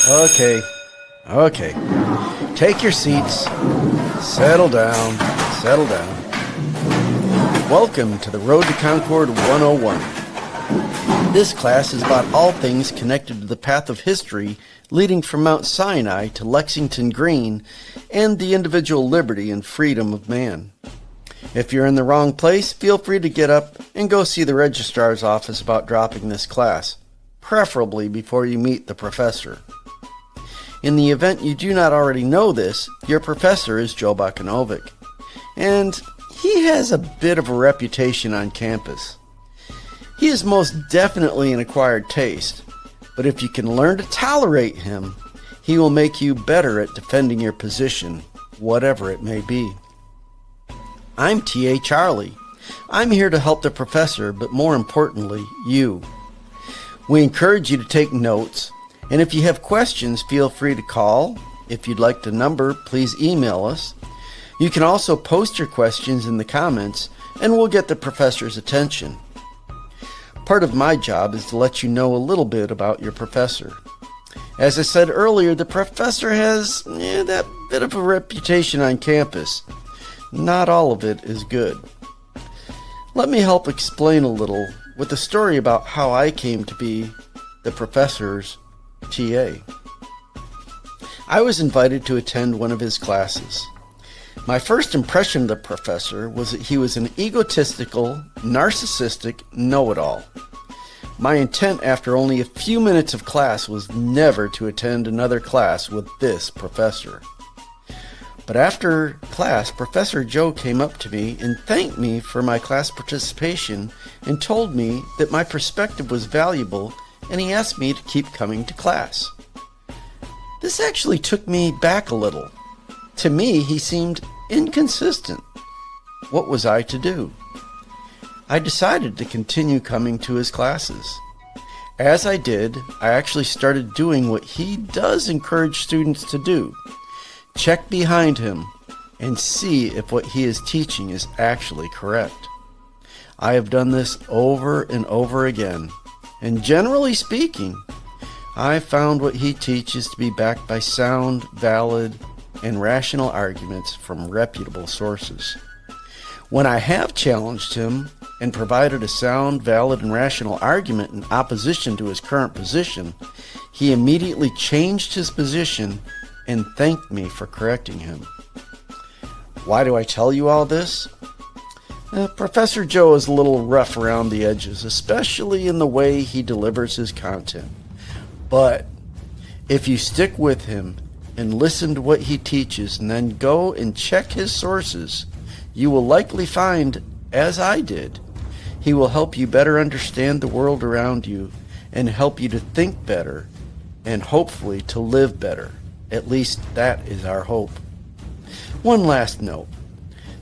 Okay, okay. Take your seats. Settle down. Settle down. Welcome to the Road to Concord 101. This class is about all things connected to the path of history leading from Mount Sinai to Lexington Green and the individual liberty and freedom of man. If you're in the wrong place, feel free to get up and go see the registrar's office about dropping this class, preferably before you meet the professor. In the event you do not already know this, your professor is Joe Bakanovic, and he has a bit of a reputation on campus. He is most definitely an acquired taste, but if you can learn to tolerate him, he will make you better at defending your position, whatever it may be. I'm T.A. Charlie. I'm here to help the professor, but more importantly, you. We encourage you to take notes, and if you have questions, feel free to call. If you'd like the number, please email us. You can also post your questions in the comments, and we'll get the professor's attention. Part of my job is to let you know a little bit about your professor. As I said earlier, the professor has that bit of a reputation on campus. Not all of it is good. Let me help explain a little with a story about how I came to be the professor's TA. I was invited to attend one of his classes. My first impression of the professor was that he was an egotistical, narcissistic know-it-all. My intent after only a few minutes of class was never to attend another class with this professor. But after class, Professor Joe came up to me and thanked me for my class participation and told me that my perspective was valuable, and he asked me to keep coming to class. This actually took me back a little. To me, he seemed inconsistent. What was I to do? I decided to continue coming to his classes. As I did, I actually started doing what he does encourage students to do. Check behind him and see if what he is teaching is actually correct. I have done this over and over again, and generally speaking, I found what he teaches to be backed by sound, valid, and rational arguments from reputable sources. When I have challenged him and provided a sound, valid, and rational argument in opposition to his current position, he immediately changed his position and thanked me for correcting him. Why do I tell you all this? Professor Joe is a little rough around the edges, especially in the way he delivers his content. But if you stick with him and listen to what he teaches and then go and check his sources, you will likely find, as I did, he will help you better understand the world around you and help you to think better and hopefully to live better. At least that is our hope. One last note.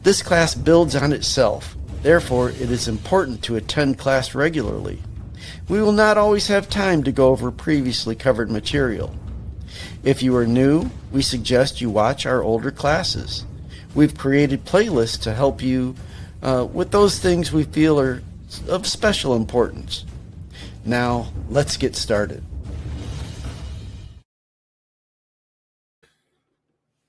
This class builds on itself. Therefore, it is important to attend class regularly. We will not always have time to go over previously covered material. If you are new, we suggest you watch our older classes. We've created playlists to help you with those things we feel are of special importance. Now, let's get started.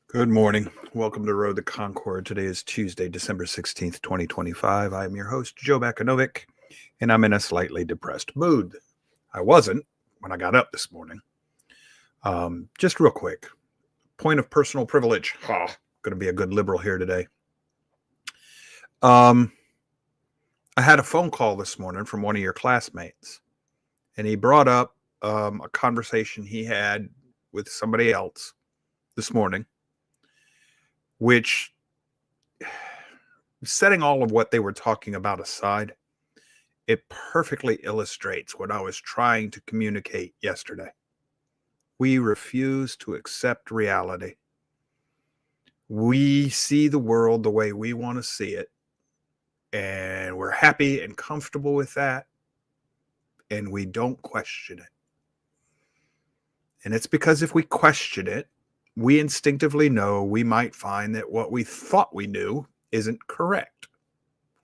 Good morning. Welcome to Road to Concord. Today is Tuesday, December 16th, 2025. I am your host, Joe Bakanovic, and I'm in a slightly depressed mood. I wasn't when I got up this morning. Just real quick, point of personal privilege. Going to be a good liberal here today. I had a phone call this morning from one of your classmates, and he brought up a conversation he had with somebody else this morning, which, setting all of what they were talking about aside, it perfectly illustrates what I was trying to communicate yesterday. We refuse to accept reality. We see the world the way we want to see it, and we're happy and comfortable with that, and we don't question it. And it's because if we question it, we instinctively know we might find that what we thought we knew isn't correct,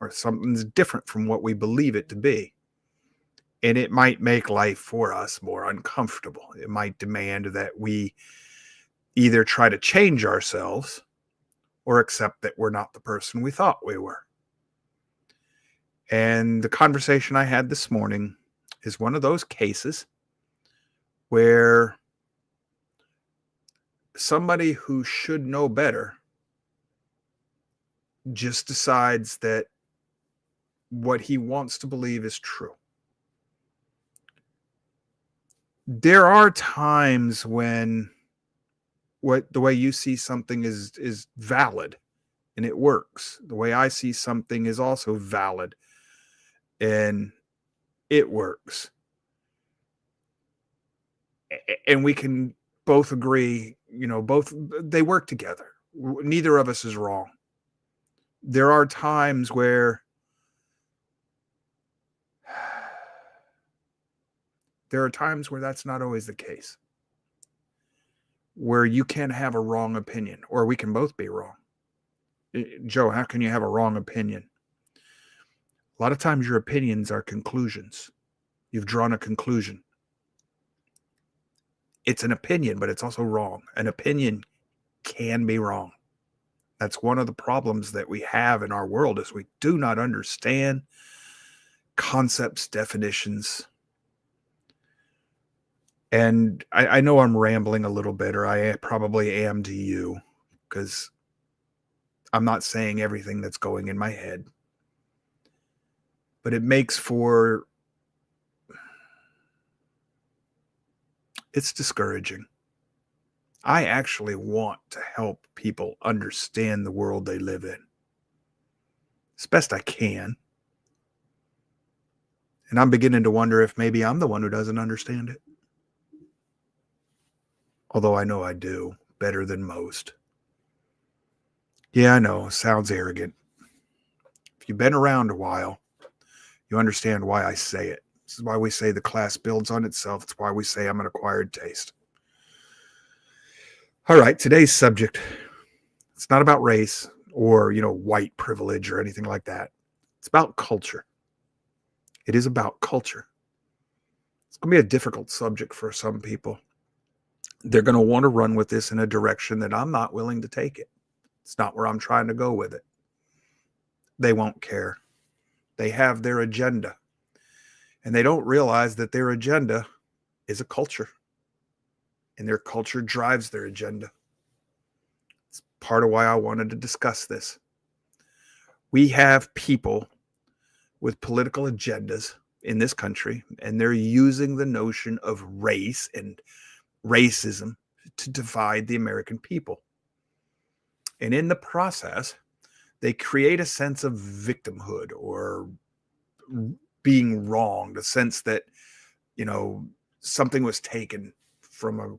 or something's different from what we believe it to be. And it might make life for us more uncomfortable. It might demand that we either try to change ourselves or accept that we're not the person we thought we were. And the conversation I had this morning is one of those cases where somebody who should know better just decides that what he wants to believe is true. There are times when the way you see something is valid and it works. The way I see something is also valid and it works. And we can both agree, both they work together. Neither of us is wrong. There are times where that's not always the case. Where you can have a wrong opinion, or we can both be wrong. Joe, how can you have a wrong opinion? A lot of times your opinions are conclusions. You've drawn a conclusion. It's an opinion, but it's also wrong. An opinion can be wrong. That's one of the problems that we have in our world is we do not understand concepts, definitions. And I know I'm rambling a little bit, or I probably am to you, because I'm not saying everything that's going in my head. But it makes for... it's discouraging. I actually want to help people understand the world they live in as best I can. And I'm beginning to wonder if maybe I'm the one who doesn't understand it. Although I know I do better than most. Yeah, I know, sounds arrogant. If you've been around a while, you understand why I say it. This is why we say the class builds on itself. It's why we say I'm an acquired taste. All right, today's subject, it's not about race or, white privilege or anything like that. It's about culture. It is about culture. It's going to be a difficult subject for some people. They're going to want to run with this in a direction that I'm not willing to take it. It's not where I'm trying to go with it. They won't care. They have their agenda. And they don't realize that their agenda is a culture. And their culture drives their agenda. It's part of why I wanted to discuss this. We have people with political agendas in this country, and they're using the notion of race and racism to divide the American people. And in the process, they create a sense of victimhood or being wronged, a sense that, something was taken from a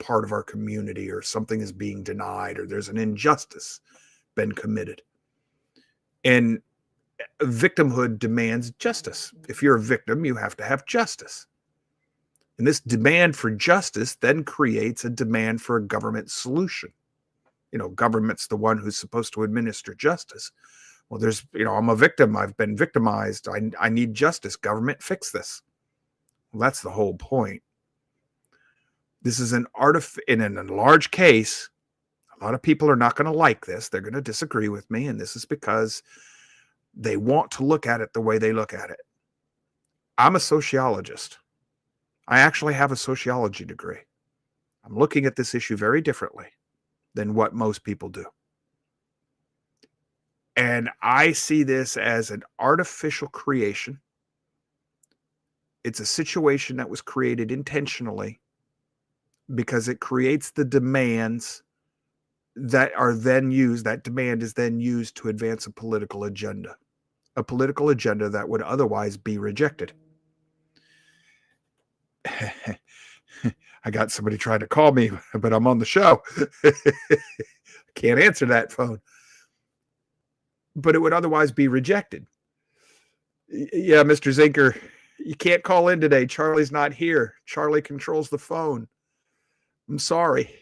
part of our community, or something is being denied, or there's an injustice been committed. And victimhood demands justice. If you're a victim, you have to have justice. And this demand for justice then creates a demand for a government solution. Government's the one who's supposed to administer justice. Well, I'm a victim. I've been victimized. I need justice. Government, fix this. Well, that's the whole point. This is in a large case. A lot of people are not going to like this. They're going to disagree with me. And this is because they want to look at it the way they look at it. I'm a sociologist. I actually have a sociology degree. I'm looking at this issue very differently than what most people do. And I see this as an artificial creation. It's a situation that was created intentionally because it creates the demands that are then used. That demand is then used to advance a political agenda that would otherwise be rejected. I got somebody trying to call me, but I'm on the show. Can't answer that phone. But it would otherwise be rejected. Yeah, Mr. Zinker, you can't call in today. Charlie's not here. Charlie controls the phone. I'm sorry.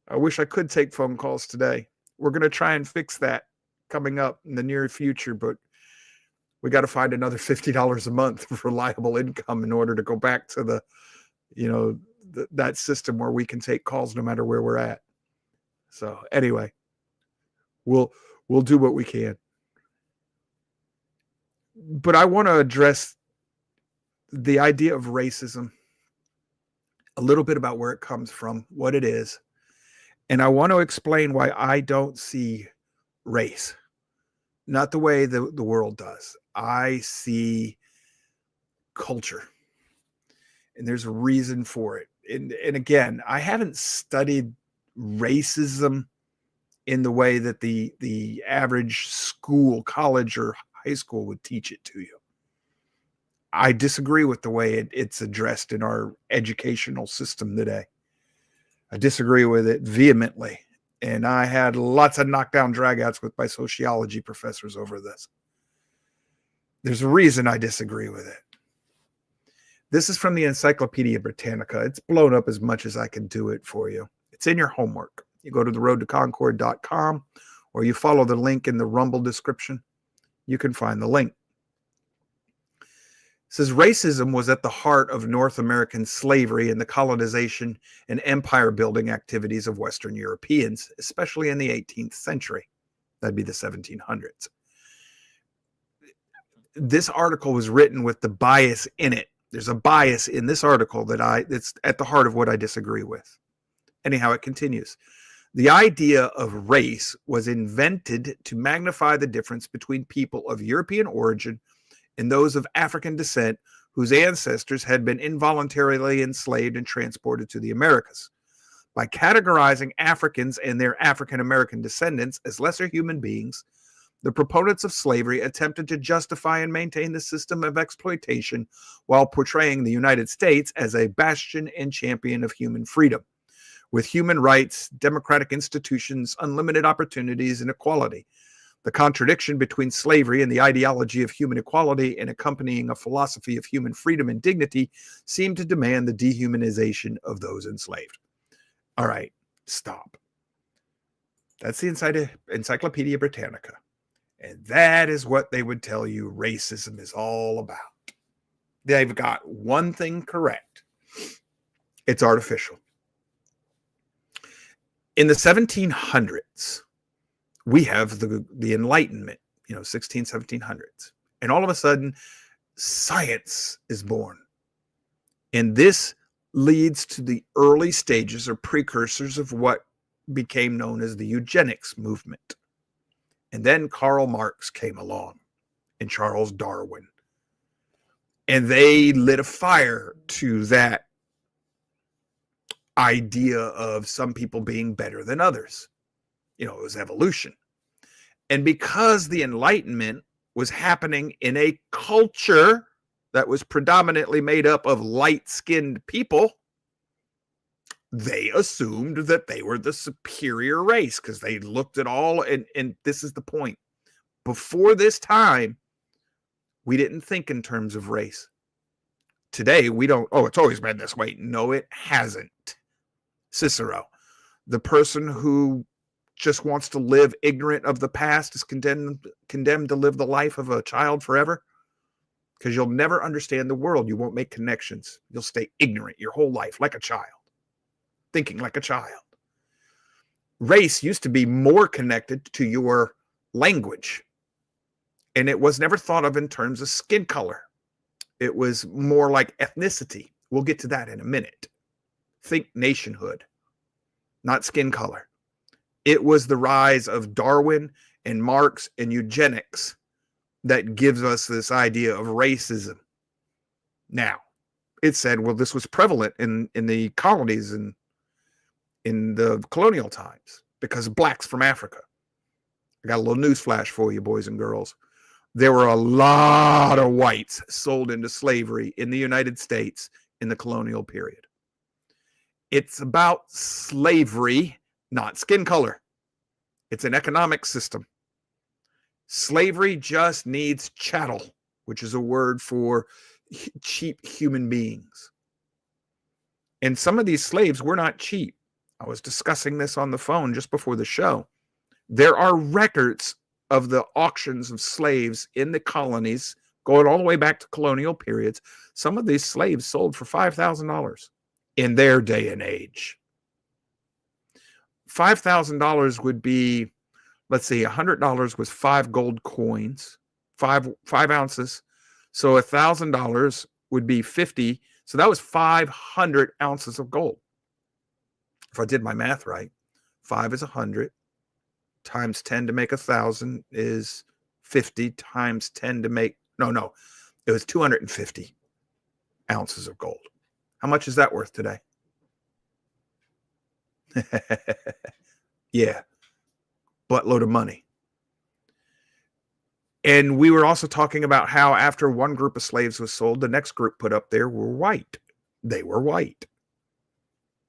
I wish I could take phone calls today. We're going to try and fix that coming up in the near future, but we got to find another $50 a month of reliable income in order to go back to the, that system where we can take calls no matter where we're at. So anyway, we'll do what we can. But I want to address the idea of racism, a little bit about where it comes from, what it is. And I want to explain why I don't see race, not the way the world does. I see culture, and there's a reason for it. And again, I haven't studied racism in the way that the average school, college, or high school would teach it to you. I disagree with the way it's addressed in our educational system today. I disagree with it vehemently. And I had lots of knockdown dragouts with my sociology professors over this. There's a reason I disagree with it. This is from the Encyclopedia Britannica. It's blown up as much as I can do it for you. It's in your homework. You go to theroadtoconcord.com, or you follow the link in the Rumble description. You can find the link. It says racism was at the heart of North American slavery and the colonization and empire building activities of Western Europeans, especially in the 18th century. That'd be the 1700s. This article was written with the bias in it. There's a bias in this article that's at the heart of what I disagree with. Anyhow, it continues. The idea of race was invented to magnify the difference between people of European origin and those of African descent whose ancestors had been involuntarily enslaved and transported to the Americas. By categorizing Africans and their African American descendants as lesser human beings, the proponents of slavery attempted to justify and maintain the system of exploitation while portraying the United States as a bastion and champion of human freedom, with human rights, democratic institutions, unlimited opportunities, and equality. The contradiction between slavery and the ideology of human equality and accompanying a philosophy of human freedom and dignity seemed to demand the dehumanization of those enslaved. All right, stop. That's the Encyclopedia Britannica. And that is what they would tell you racism is all about. They've got one thing correct. It's artificial. In the 1700s, we have the Enlightenment, 1700s. And all of a sudden, science is born. And this leads to the early stages or precursors of what became known as the eugenics movement. And then Karl Marx came along and Charles Darwin. And they lit a fire to that idea of some people being better than others. It was evolution. And because the Enlightenment was happening in a culture that was predominantly made up of light-skinned people, they assumed that they were the superior race because they looked at all, and this is the point. Before this time, we didn't think in terms of race. Today, we don't, it's always been this way. No, it hasn't. Cicero, the person who just wants to live ignorant of the past, is condemned to live the life of a child forever, because you'll never understand the world. You won't make connections. You'll stay ignorant your whole life, like a child, thinking like a child. Race used to be more connected to your language, and it was never thought of in terms of skin color. It was more like ethnicity. We'll get to that in a minute. Think nationhood, not skin color. It was the rise of Darwin and Marx and eugenics that gives us this idea of racism. Now, it said, well, this was prevalent in the colonies and in the colonial times because of blacks from Africa. I got a little news flash for you, boys and girls. There were a lot of whites sold into slavery in the United States in the colonial period. It's about slavery, not skin color. It's an economic system. Slavery just needs chattel, which is a word for cheap human beings. And some of these slaves were not cheap. I was discussing this on the phone just before the show. There are records of the auctions of slaves in the colonies, going all the way back to colonial periods, some of these slaves sold for $5,000 in their day and age. $5,000 would be, let's see, $100 was 5 gold coins, five ounces. So $1,000 would be 50. So that was 500 ounces of gold. If I did my math right, 5 is 100 times 10 to make 1,000 is 50 times 10 to make, no, it was 250 ounces of gold. How much is that worth today? Yeah, buttload of money. And we were also talking about how after one group of slaves was sold, the next group put up there were white. They were white.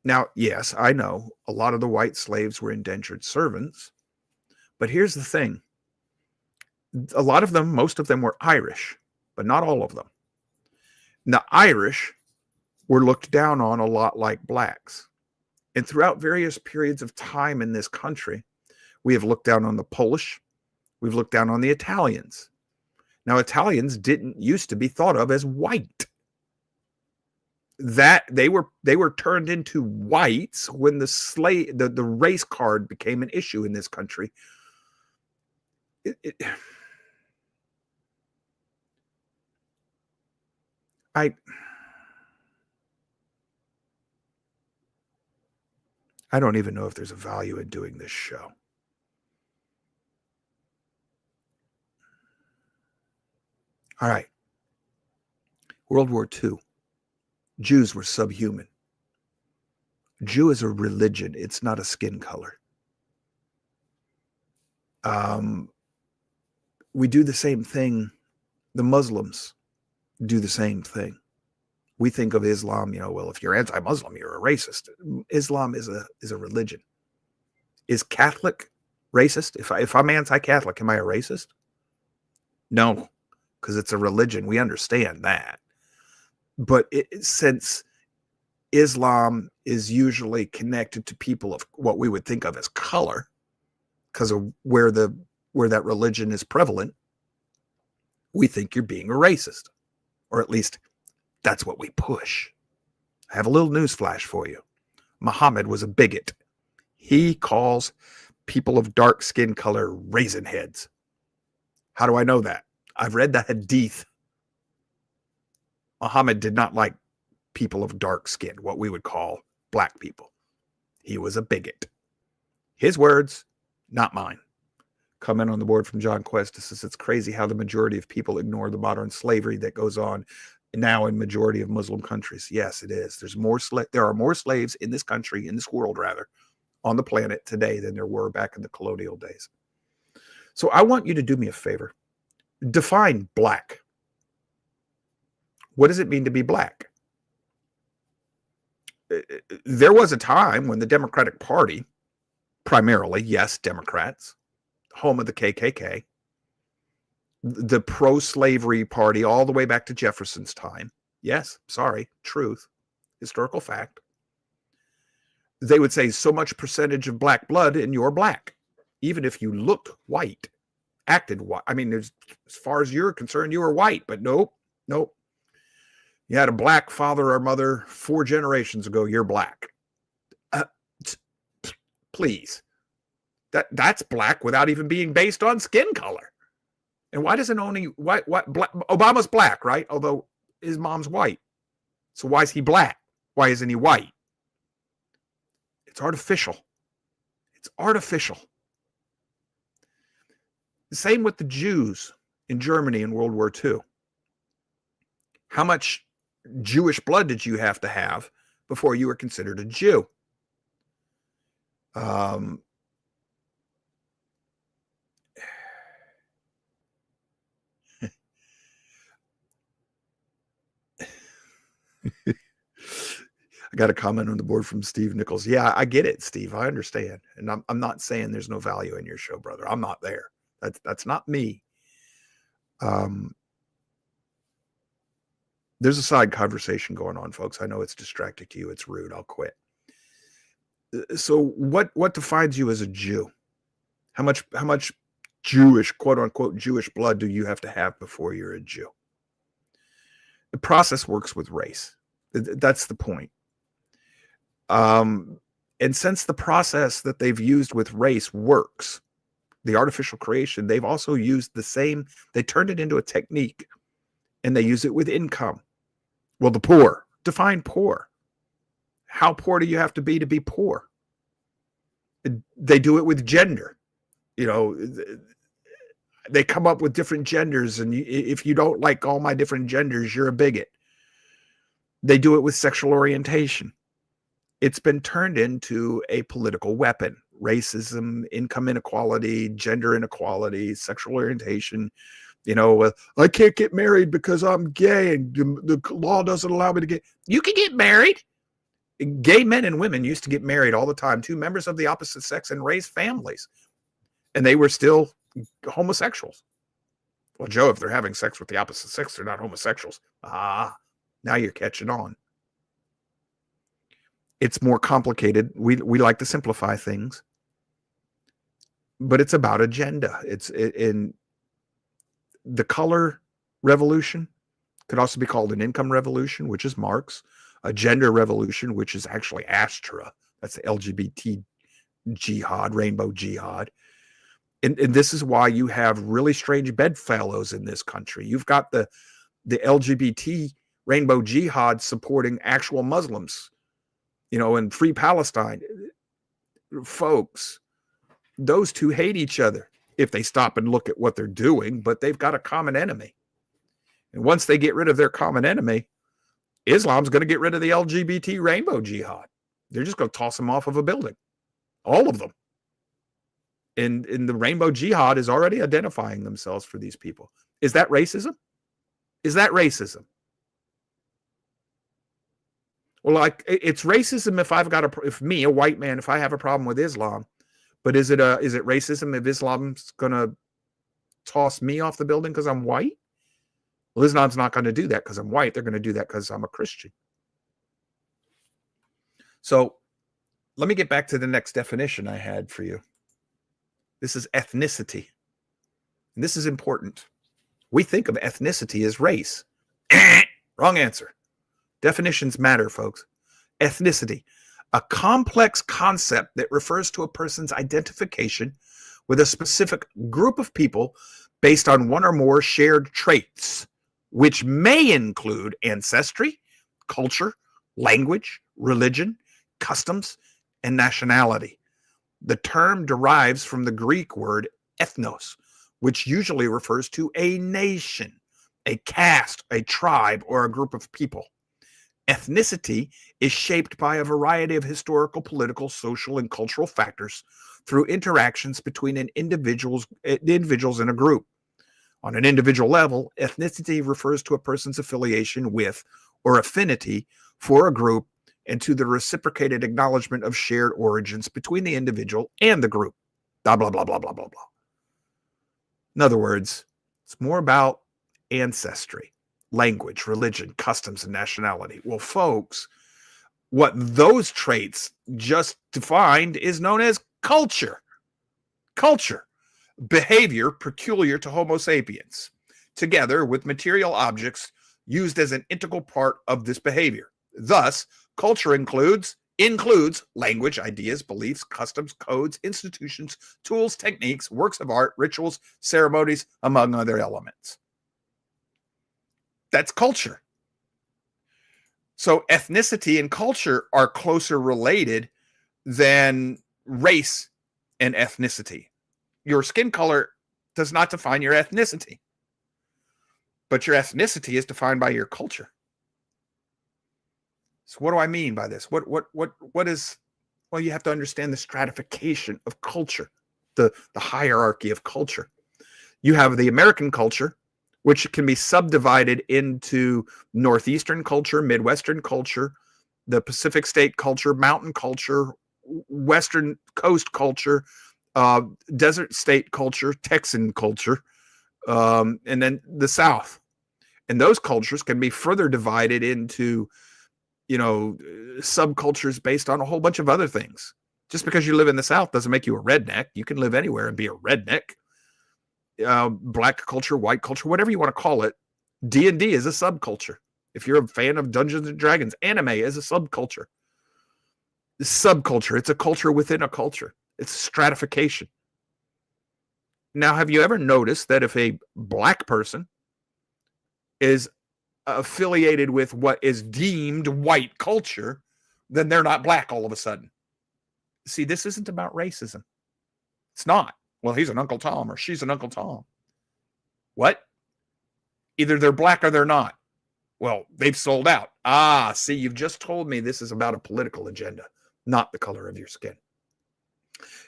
Now, yes, I know a lot of the white slaves were indentured servants, but here's the thing. A lot of them, most of them were Irish, but not all of them. And the Irish were looked down on a lot like blacks. And throughout various periods of time in this country, we have looked down on the Polish. We've looked down on the Italians. Now, Italians didn't used to be thought of as white. That they were turned into whites when the race card became an issue in this country. I don't even know if there's a value in doing this show. All right. World War II. Jews were subhuman. Jew is a religion. It's not a skin color. We do the same thing. The Muslims do the same thing. We think of Islam, well, if you're anti-Muslim, you're a racist. Islam is a religion. Is Catholic racist? If I'm anti-Catholic, am I a racist? No, because it's a religion. We understand that. But since Islam is usually connected to people of what we would think of as color, because of where that religion is prevalent, we think you're being a racist, or at least that's what we push. I have a little news flash for you. Muhammad was a bigot. He calls people of dark skin color raisin heads. How do I know that? I've read the hadith. Muhammad did not like people of dark skin, what we would call black people. He was a bigot. His words, not mine. Comment on the board from John Quest. This says, it's crazy how the majority of people ignore the modern slavery that goes on now in majority of Muslim countries. Yes, it is. There are more slaves in this country, in this world rather, on the planet today than there were back in the colonial days. So I want you to do me a favor. Define black. What does it mean to be black? There was a time when the Democratic Party, primarily, yes, Democrats, home of the KKK, the pro-slavery party all the way back to Jefferson's time. Yes, sorry, truth, historical fact. They would say so much percentage of black blood and you're black, even if you looked white, acted white. I mean, as far as you're concerned, you were white, but nope. You had a black father or mother 4 generations ago, you're black. Please. That's black without even being based on skin color. And why doesn't black, Obama's black, right? Although his mom's white. So why is he black? Why isn't he white? It's artificial. It's artificial. The same with the Jews in Germany in World War II. How much Jewish blood did you have to have before you were considered a Jew? I got a comment on the board from Steve Nichols. Yeah, I get it, Steve. I understand. And I'm not saying there's no value in your show, brother. I'm not there. That's not me. There's a side conversation going on, folks. I know it's distracting to you. It's rude. I'll quit. So what defines you as a Jew? How much Jewish, quote unquote, Jewish blood do you have to have before you're a Jew? The process works with race. That's the point. And since the process that they've used with race works, the artificial creation, they've also used the same, they turned it into a technique, and they use it with income. Well, the poor, define poor. How poor do you have to be poor? They do it with gender. You know, they come up with different genders, and if you don't like all my different genders, you're a bigot. They do it with sexual orientation. It's been turned into a political weapon. Racism, income inequality, gender inequality, sexual orientation. You know, I can't get married because I'm gay and the law doesn't allow me to get. You can get married. Gay men and women used to get married all the time, two members of the opposite sex, and raise families. And they were still homosexuals. Well, Joe, if they're having sex with the opposite sex, they're not homosexuals. Now you're catching on. It's more complicated. We like to simplify things, but it's about agenda. It's in the color revolution, could also be called an income revolution, which is Marx, a gender revolution, which is actually Astra. That's the LGBT jihad, rainbow jihad. And this is why you have really strange bedfellows in this country. You've got the LGBT rainbow jihad supporting actual Muslims, you know, and free Palestine. Folks, those two hate each other if they stop and look at what they're doing, but they've got a common enemy. And once they get rid of their common enemy, Islam's going to get rid of the LGBT rainbow jihad. They're just going to toss them off of a building. All of them. And the rainbow jihad is already identifying themselves for these people. Is that racism? Is that racism? Well, like, it's racism if me, a white man, if I have a problem with Islam, but is it racism if Islam's going to toss me off the building because I'm white? Well, Islam's not going to do that because I'm white. They're going to do that because I'm a Christian. So let me get back to the next definition I had for you. This is ethnicity. And this is important. We think of ethnicity as race. Wrong answer. Definitions matter, folks. Ethnicity, a complex concept that refers to a person's identification with a specific group of people based on one or more shared traits, which may include ancestry, culture, language, religion, customs, and nationality. The term derives from the Greek word ethnos, which usually refers to a nation, a caste, a tribe, or a group of people. Ethnicity is shaped by a variety of historical, political, social, and cultural factors through interactions between individuals in a group. On an individual level, ethnicity refers to a person's affiliation with or affinity for a group and to the reciprocated acknowledgement of shared origins between the individual and the group. Blah, blah, blah, blah, blah, blah, blah. In other words, it's more about ancestry, language, religion, customs, and nationality. Well, folks, what those traits just defined is known as culture. Culture, behavior peculiar to Homo sapiens, together with material objects used as an integral part of this behavior. Thus, culture includes language, ideas, beliefs, customs, codes, institutions, tools, techniques, works of art, rituals, ceremonies, among other elements. That's culture. So ethnicity and culture are closer related than race and ethnicity. Your skin color does not define your ethnicity, but your ethnicity is defined by your culture. So what do I mean by this? What is, well, you have to understand the stratification of culture, the hierarchy of culture. You have the American culture, which can be subdivided into Northeastern culture, Midwestern culture, the Pacific State culture, mountain culture, Western Coast culture, desert state culture, Texan culture, and then the South. And those cultures can be further divided into, subcultures based on a whole bunch of other things. Just because you live in the South doesn't make you a redneck. You can live anywhere and be a redneck. black culture, white culture, whatever you want to call it. D&D is a subculture. If you're a fan of Dungeons and Dragons, anime is a subculture. Subculture. It's a culture within a culture. It's stratification. Now, have you ever noticed that if a black person is affiliated with what is deemed white culture, then they're not black all of a sudden? See, this isn't about racism. It's not. Well, he's an Uncle Tom or she's an Uncle Tom. What? Either they're black or they're not. Well, they've sold out. See, you've just told me this is about a political agenda, not the color of your skin.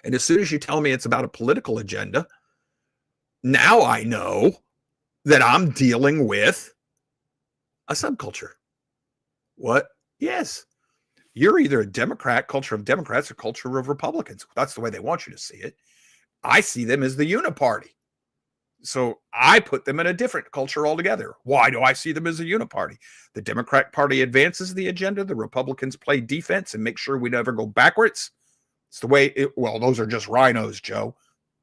And as soon as you tell me it's about a political agenda, now I know that I'm dealing with a subculture. What? Yes. You're either a Democrat, culture of Democrats, or culture of Republicans. That's the way they want you to see it. I see them as the uniparty. So I put them in a different culture altogether. Why do I see them as a uniparty? The Democratic Party advances the agenda. The Republicans play defense and make sure we never go backwards. It's the way those are just rhinos, Joe.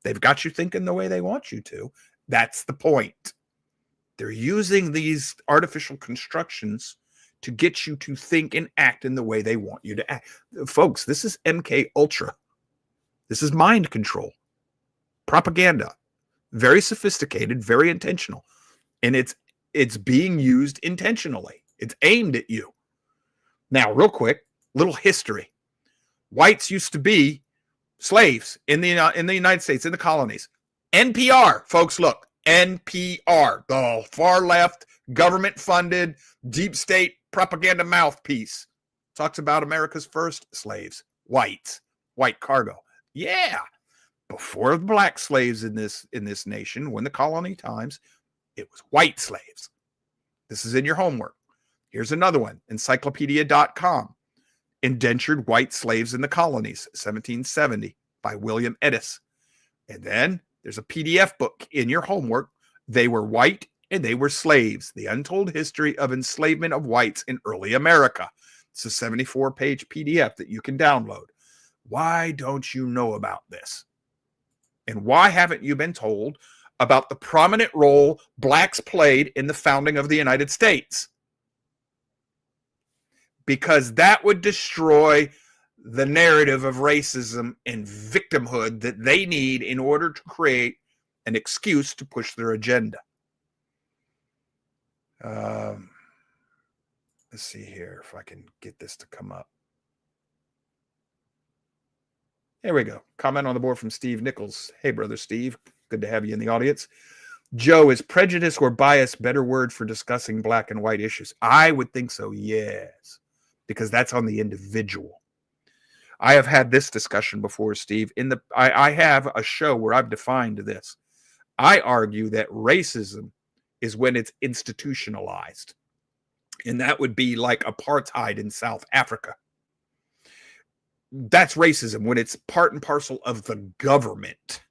They've got you thinking the way they want you to. That's the point. They're using these artificial constructions to get you to think and act in the way they want you to act. Folks, this is MK Ultra. This is mind control. Propaganda. Very sophisticated, very intentional. And it's being used intentionally. It's aimed at you. Now, real quick, little history. Whites used to be slaves in the United States, in the colonies. NPR, folks, look. NPR, the far left, government-funded, deep state propaganda mouthpiece, talks about America's first slaves, whites, white cargo. Yeah. Before the black slaves in this nation, when the colony times, it was white slaves. This is in your homework. Here's another one, encyclopedia.com. Indentured White Slaves in the Colonies, 1770, by William Edis. And then there's a PDF book in your homework. They were white and they were slaves. The Untold History of Enslavement of Whites in Early America. It's a 74-page PDF that you can download. Why don't you know about this? And why haven't you been told about the prominent role blacks played in the founding of the United States? Because that would destroy the narrative of racism and victimhood that they need in order to create an excuse to push their agenda. Let's see here if I can get this to come up. There we go. Comment on the board from Steve Nichols. Hey, brother Steve. Good to have you in the audience. Joe, is prejudice or bias a better word for discussing black and white issues? I would think so, yes. Because that's on the individual. I have had this discussion before, Steve. I have a show where I've defined this. I argue that racism is when it's institutionalized. And that would be like apartheid in South Africa. That's racism when it's part and parcel of the government.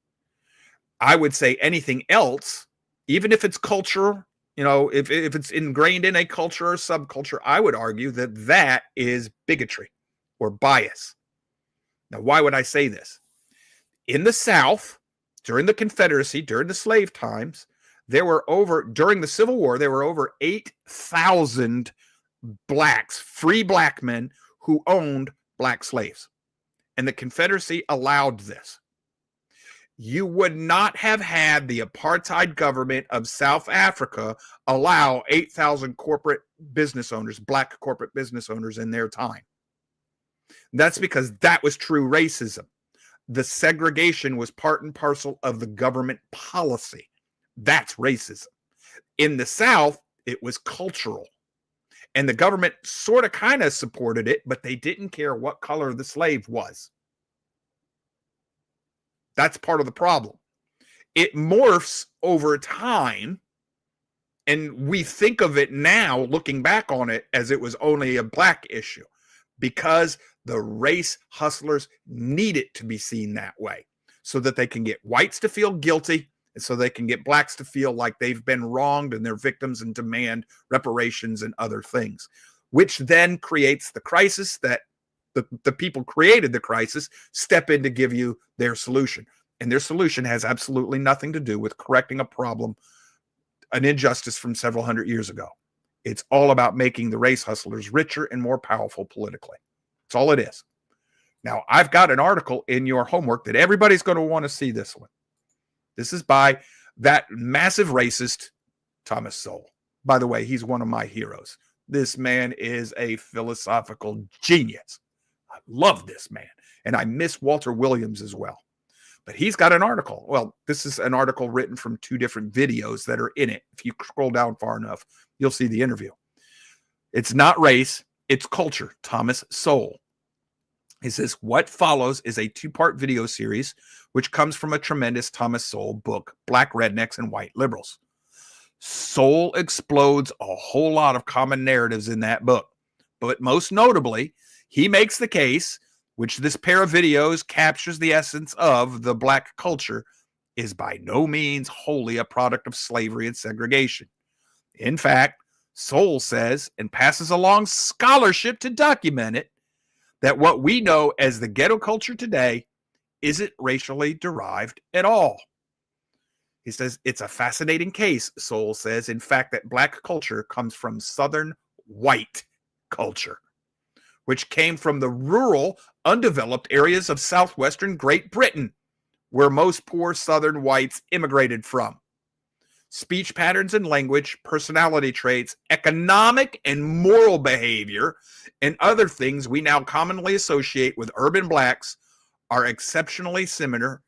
I would say anything else, even if it's cultural, if it's ingrained in a culture or subculture, I would argue that that is bigotry or bias. Now, why would I say this? In the South, during the Confederacy, during the slave times, during the Civil War, there were over 8,000 blacks, free black men who owned black slaves. And the Confederacy allowed this. You would not have had the apartheid government of South Africa allow 8,000 corporate business owners, black corporate business owners in their time. That's because that was true racism. The segregation was part and parcel of the government policy. That's racism. In the South, it was cultural. And the government sort of kind of supported it, but they didn't care what color the slave was. That's part of the problem. It morphs over time, and we think of it now, looking back on it, as it was only a black issue because the race hustlers need it to be seen that way so that they can get whites to feel guilty and so they can get blacks to feel like they've been wronged and they're victims and demand reparations and other things, which then creates the crisis that the people created the crisis step in to give you their solution. And their solution has absolutely nothing to do with correcting a problem, an injustice from several hundred years ago. It's all about making the race hustlers richer and more powerful politically. That's all it is. Now, I've got an article in your homework that everybody's going to want to see this one. This is by that massive racist, Thomas Sowell. By the way, he's one of my heroes. This man is a philosophical genius. I love this man. And I miss Walter Williams as well. But he's got an article. Well, this is an article written from two different videos that are in it. If you scroll down far enough, you'll see the interview. It's not race, it's culture. Thomas Sowell. He says, what follows is a two-part video series, which comes from a tremendous Thomas Sowell book, Black Rednecks and White Liberals. Sowell explodes a whole lot of common narratives in that book. But most notably, he makes the case, which this pair of videos captures the essence of the black culture, is by no means wholly a product of slavery and segregation. In fact, Sowell says, and passes along scholarship to document it, that what we know as the ghetto culture today isn't racially derived at all. He says, it's a fascinating case, Sowell says, in fact, that black culture comes from Southern white culture, which came from the rural, undeveloped areas of southwestern Great Britain, where most poor Southern whites immigrated from. Speech patterns and language, personality traits, economic and moral behavior, and other things we now commonly associate with urban blacks are exceptionally similar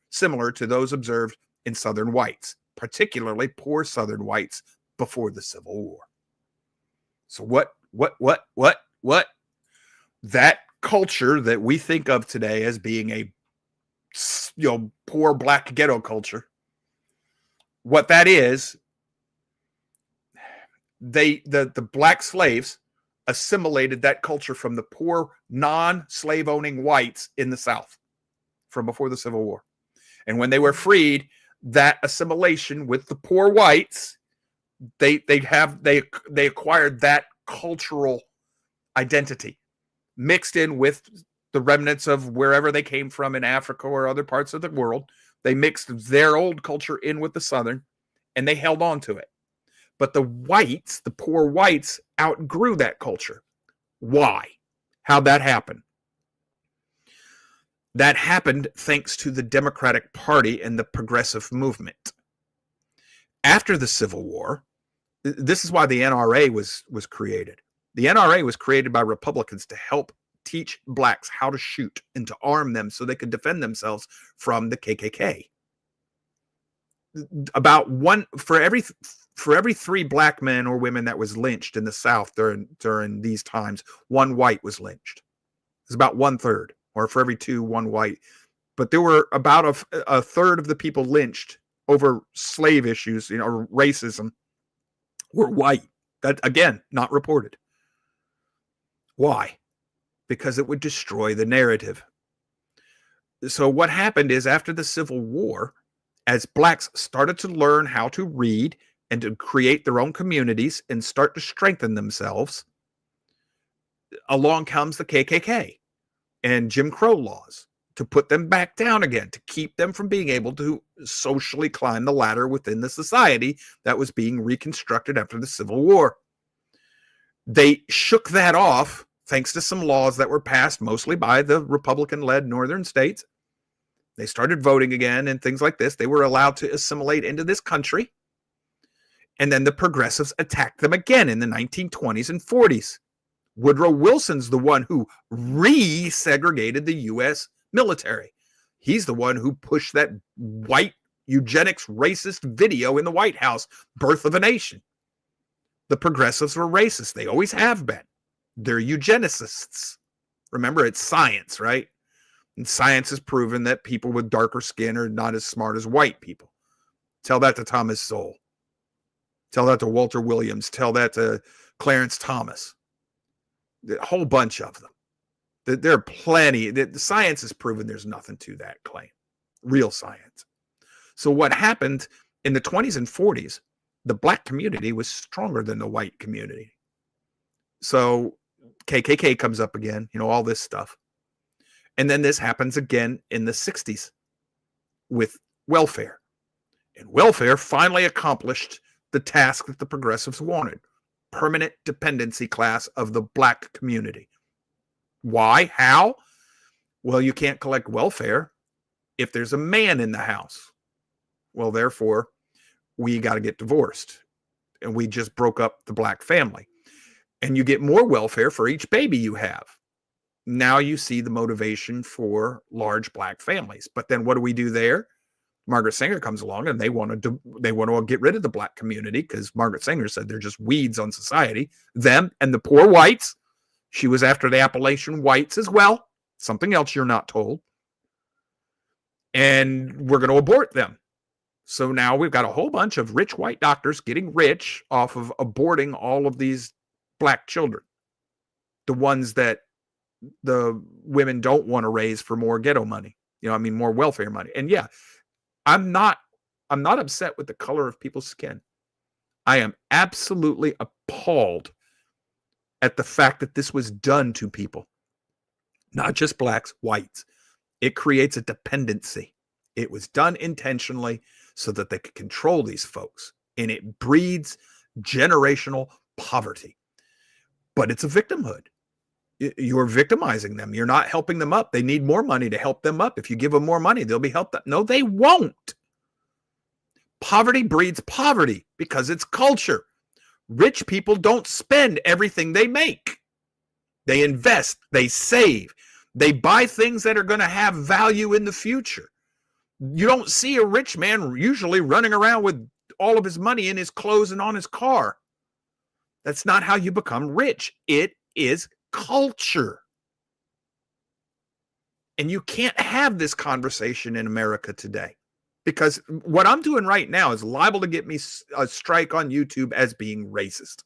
to those observed in Southern whites, particularly poor Southern whites before the Civil War. So what? That culture that we think of today as being a, poor black ghetto culture, what that is, the black slaves assimilated that culture from the poor non-slave owning whites in the South from before the Civil War. And when they were freed, that assimilation with the poor whites, they acquired that cultural identity mixed in with the remnants of wherever they came from in Africa or other parts of the world. They mixed their old culture in with the Southern, and they held on to it. But the whites, the poor whites, outgrew that culture. Why? How'd that happen? That happened thanks to the Democratic Party and the progressive movement. After the Civil War, this is why the NRA was created. The NRA was created by Republicans to help teach blacks how to shoot and to arm them so they could defend themselves from the KKK. About one for every 3 black men or women that was lynched in the South during these times, 1 white was lynched. It's about 1/3, or for every 2, 1 white. But there were about a third of the people lynched over slave issues, or racism, were white. That, again, not reported. Why? Because it would destroy the narrative. So what happened is, after the Civil War, as blacks started to learn how to read and to create their own communities and start to strengthen themselves, along comes the KKK and Jim Crow laws to put them back down again, to keep them from being able to socially climb the ladder within the society that was being reconstructed after the Civil War. They shook that off thanks to some laws that were passed mostly by the Republican-led northern states. They started voting again and things like this. They were allowed to assimilate into this country. And then the progressives attacked them again in the 1920s and 40s. Woodrow Wilson's the one who re-segregated the U.S. military. He's the one who pushed that white eugenics racist video in the White House, Birth of a Nation. The progressives were racist. They always have been. They're eugenicists. Remember, it's science, right? And science has proven that people with darker skin are not as smart as white people. Tell that to Thomas Sowell. Tell that to Walter Williams. Tell that to Clarence Thomas. A whole bunch of them. There are plenty. The science has proven there's nothing to that claim. Real science. So what happened in the 20s and 40s, the black community was stronger than the white community. So KKK comes up again, all this stuff. And then this happens again in the 60s with welfare. And welfare finally accomplished the task that the progressives wanted: permanent dependency class of the black community. Why? How? Well, you can't collect welfare if there's a man in the house. Well, therefore, we got to get divorced. And we just broke up the black family. And you get more welfare for each baby you have. Now you see the motivation for large black families. But then what do we do there? Margaret Sanger comes along and they want to get rid of the black community because Margaret Sanger said they're just weeds on society. Them and the poor whites. She was after the Appalachian whites as well. Something else you're not told. And we're going to abort them. So now we've got a whole bunch of rich white doctors getting rich off of aborting all of these black children. The ones that the women don't want to raise for more ghetto money. More welfare money. And yeah, I'm not upset with the color of people's skin. I am absolutely appalled at the fact that this was done to people. Not just blacks, whites. It creates a dependency. It was done intentionally so that they could control these folks. And it breeds generational poverty. But it's a victimhood. You're victimizing them. You're not helping them up. They need more money to help them up. If you give them more money, they'll be helped up. No, they won't. Poverty breeds poverty because it's culture. Rich people don't spend everything they make. They invest, they save, they buy things that are going to have value in the future. You don't see a rich man usually running around with all of his money in his clothes and on his car. That's not how you become rich. It is culture. And you can't have this conversation in America today because what I'm doing right now is liable to get me a strike on YouTube as being racist.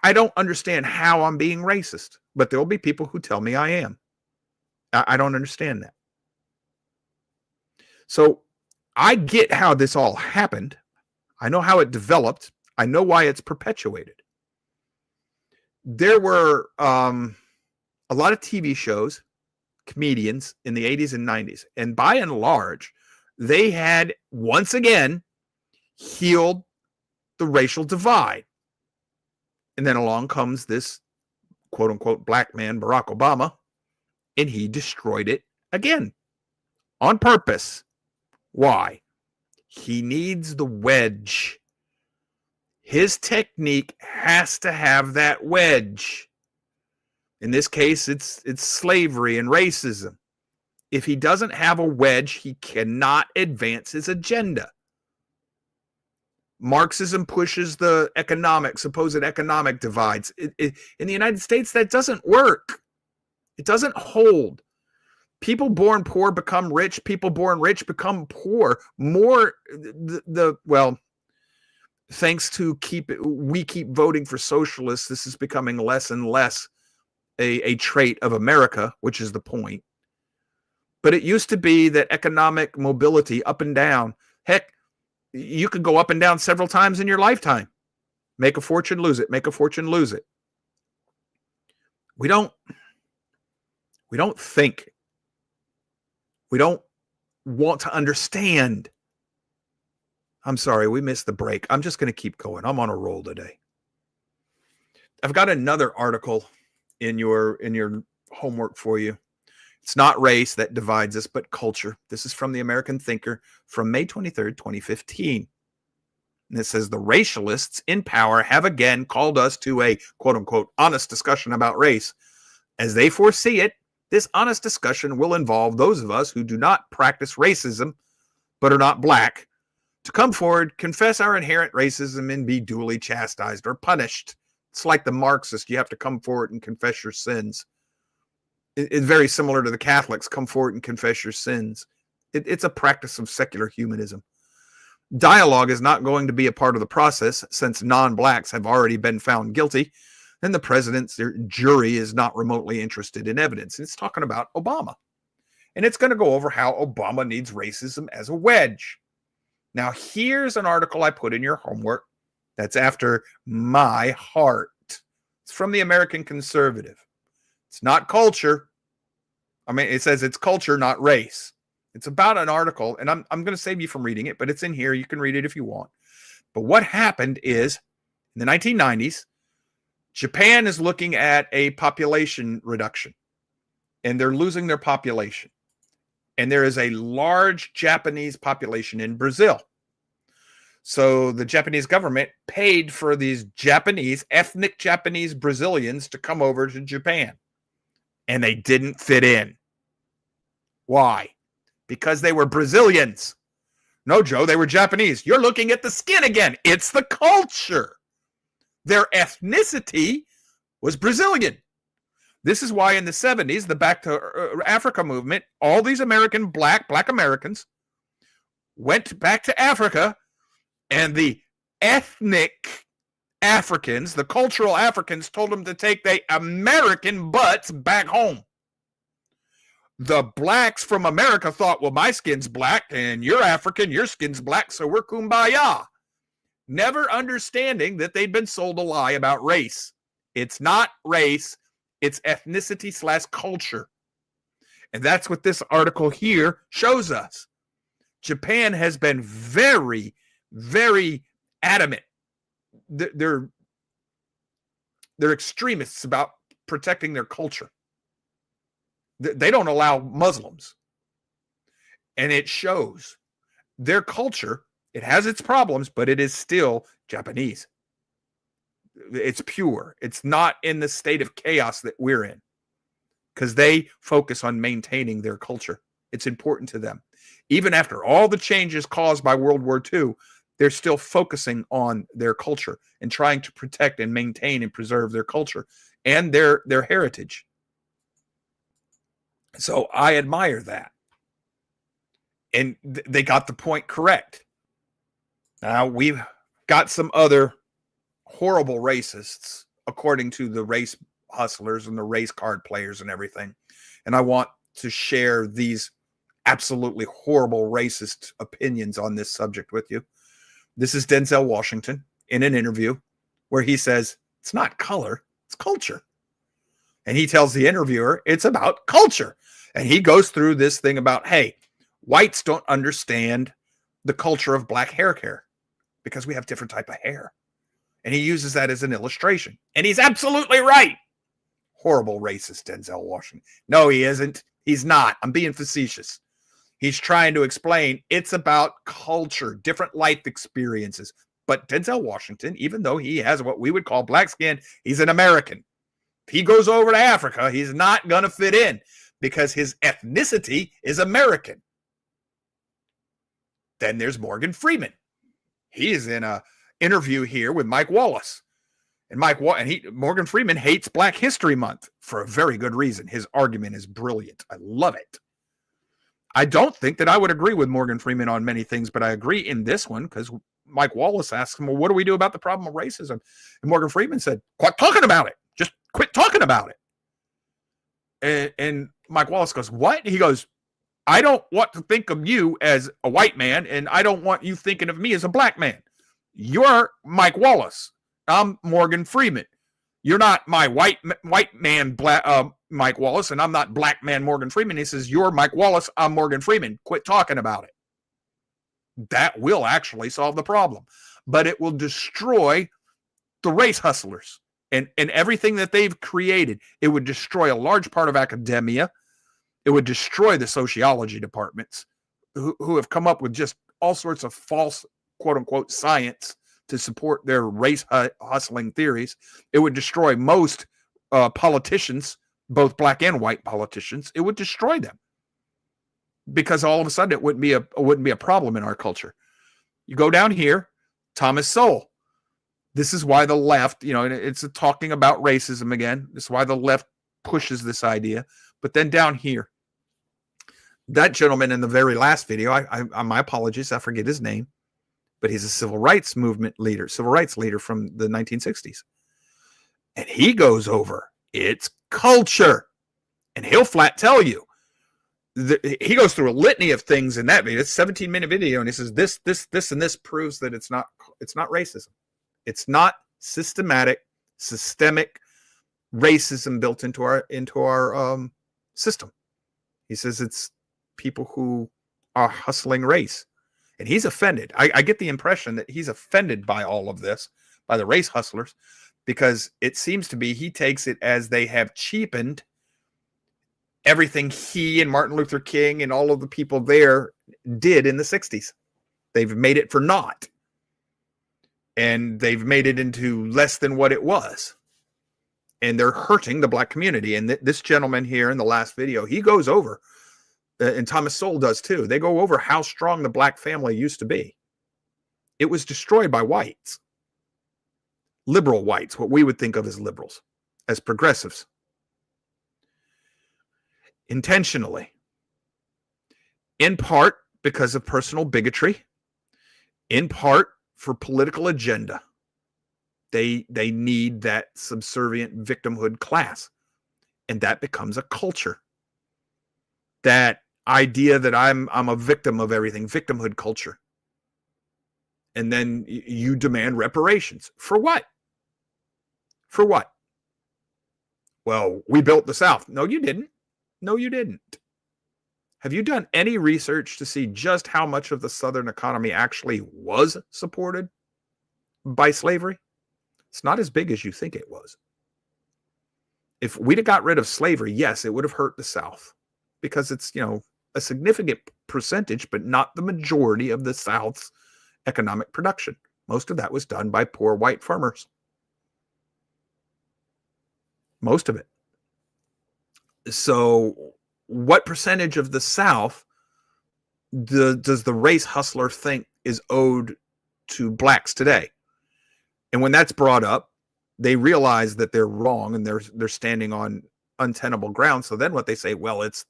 I don't understand how I'm being racist, but there will be people who tell me I am. I don't understand that. So I get how this all happened. I know how it developed. I know why it's perpetuated. There were a lot of TV shows, comedians in the 80s and 90s, and by and large, they had once again healed the racial divide. And then along comes this quote unquote black man, Barack Obama, and he destroyed it again on purpose. Why? He needs the wedge. His technique has to have that wedge. In this case, it's slavery and racism. If he doesn't have a wedge, he cannot advance his agenda. Marxism pushes the supposed economic divides. In the United States, that doesn't work. It doesn't hold. People born poor become rich. People born rich become poor. Thanks to we keep voting for socialists, this is becoming less and less a trait of America, which is the point. But it used to be that economic mobility up and down, heck, you could go up and down several times in your lifetime. Make a fortune, lose it. Make a fortune, lose it. We don't think. We don't want to understand. I'm sorry, we missed the break. I'm just going to keep going. I'm on a roll today. I've got another article in your homework for you. It's not race that divides us, but culture. This is from the American Thinker from May 23rd, 2015. And it says, the racialists in power have again called us to a quote unquote honest discussion about race. As they foresee it, this honest discussion will involve those of us who do not practice racism, but are not black, to come forward, confess our inherent racism, and be duly chastised or punished. It's like the Marxist. You have to come forward and confess your sins. It's very similar to the Catholics. Come forward and confess your sins. It's a practice of secular humanism. Dialogue is not going to be a part of the process since non-blacks have already been found guilty, and the president's jury is not remotely interested in evidence. It's talking about Obama. And it's going to go over how Obama needs racism as a wedge. Now, here's an article I put in your homework that's after my heart. It's from the American Conservative. It's not culture. I mean, it says it's culture, not race. It's about an article, and I'm going to save you from reading it, but it's in here. You can read it if you want. But what happened is in the 1990s, Japan is looking at a population reduction, and they're losing their population. And there is a large Japanese population in Brazil. So the Japanese government paid for these ethnic Japanese Brazilians to come over to Japan. And they didn't fit in. Why? Because they were Brazilians. No, Joe, they were Japanese. You're looking at the skin again. It's the culture. Their ethnicity was Brazilian. This is why in the 70s, the Back to Africa movement, all these black Americans went back to Africa, and the ethnic Africans, the cultural Africans, told them to take their American butts back home. The blacks from America thought, well, my skin's black and you're African, your skin's black, so we're kumbaya. Never understanding that they'd been sold a lie about race. It's not race, it's ethnicity/culture. And that's what this article here shows us. Japan has been very, very adamant. They're extremists about protecting their culture. They don't allow Muslims. And it shows. Their culture, it has its problems, but it is still Japanese. It's pure. It's not in the state of chaos that we're in, because they focus on maintaining their culture. It's important to them. Even after all the changes caused by World War II, they're still focusing on their culture and trying to protect and maintain and preserve their culture and their heritage. So I admire that. And they got the point correct. Now, we've got some other horrible racists, according to the race hustlers and the race card players and everything. And I want to share these absolutely horrible racist opinions on this subject with you. This is Denzel Washington in an interview where he says, it's not color, it's culture. And he tells the interviewer, it's about culture. And he goes through this thing about, hey, whites don't understand the culture of black hair care because we have different type of hair. And he uses that as an illustration. And he's absolutely right. Horrible racist, Denzel Washington. No, he isn't. He's not. I'm being facetious. He's trying to explain it's about culture, different life experiences. But Denzel Washington, even though he has what we would call black skin, he's an American. If he goes over to Africa, he's not going to fit in because his ethnicity is American. Then there's Morgan Freeman. He is in a interview here with Mike Wallace. And Morgan Freeman hates Black History Month for a very good reason. His argument is brilliant. I love it. I don't think that I would agree with Morgan Freeman on many things, but I agree in this one because Mike Wallace asked him, well, what do we do about the problem of racism? And Morgan Freeman said, quit talking about it. Just quit talking about it. And Mike Wallace goes, what? He goes, I don't want to think of you as a white man, and I don't want you thinking of me as a black man. You're Mike Wallace. I'm Morgan Freeman. You're not my white man, Mike Wallace, and I'm not black man Morgan Freeman. He says, you're Mike Wallace, I'm Morgan Freeman. Quit talking about it. That will actually solve the problem. But it will destroy the race hustlers and everything that they've created. It would destroy a large part of academia. It would destroy the sociology departments who have come up with just all sorts of false, quote unquote, science to support their race hustling theories. It would destroy most politicians, both black and white politicians. It would destroy them because all of a sudden it wouldn't be a problem in our culture. You go down here, Thomas Sowell. This is why the left, it's talking about racism again. This is why the left pushes this idea. But then down here, that gentleman in the very last video, I my apologies, I forget his name, but he's a civil rights leader from the 1960s. And he goes over, it's culture. And he'll flat tell you. He goes through a litany of things in that video. It's a 17-minute video, and he says this, and this proves that it's not racism. It's not systemic racism built into our system. He says it's people who are hustling race. And he's offended. I get the impression that he's offended by all of this, by the race hustlers, because it seems to be he takes it as they have cheapened everything he and Martin Luther King and all of the people there did in the 60s. They've made it for naught. And they've made it into less than what it was. And they're hurting the black community. And this gentleman here in the last video, he goes over, and Thomas Sowell does too. They go over how strong the black family used to be. It was destroyed by whites. Liberal whites, what we would think of as liberals, as progressives. Intentionally. In part because of personal bigotry. In part for political agenda. They need that subservient victimhood class. And that becomes a culture. That idea that I'm a victim of everything, victimhood culture. And then you demand reparations. For what? For what? Well, we built the South. No, you didn't. No, you didn't. Have you done any research to see just how much of the Southern economy actually was supported by slavery? It's not as big as you think it was. If we'd have got rid of slavery, yes, it would have hurt the South because it's, a significant percentage, but not the majority of the South's economic production. Most of that was done by poor white farmers. Most of it. So what percentage of the South does the race hustler think is owed to blacks today? And when that's brought up, they realize that they're wrong and they're standing on untenable ground. So then what they say, well, it's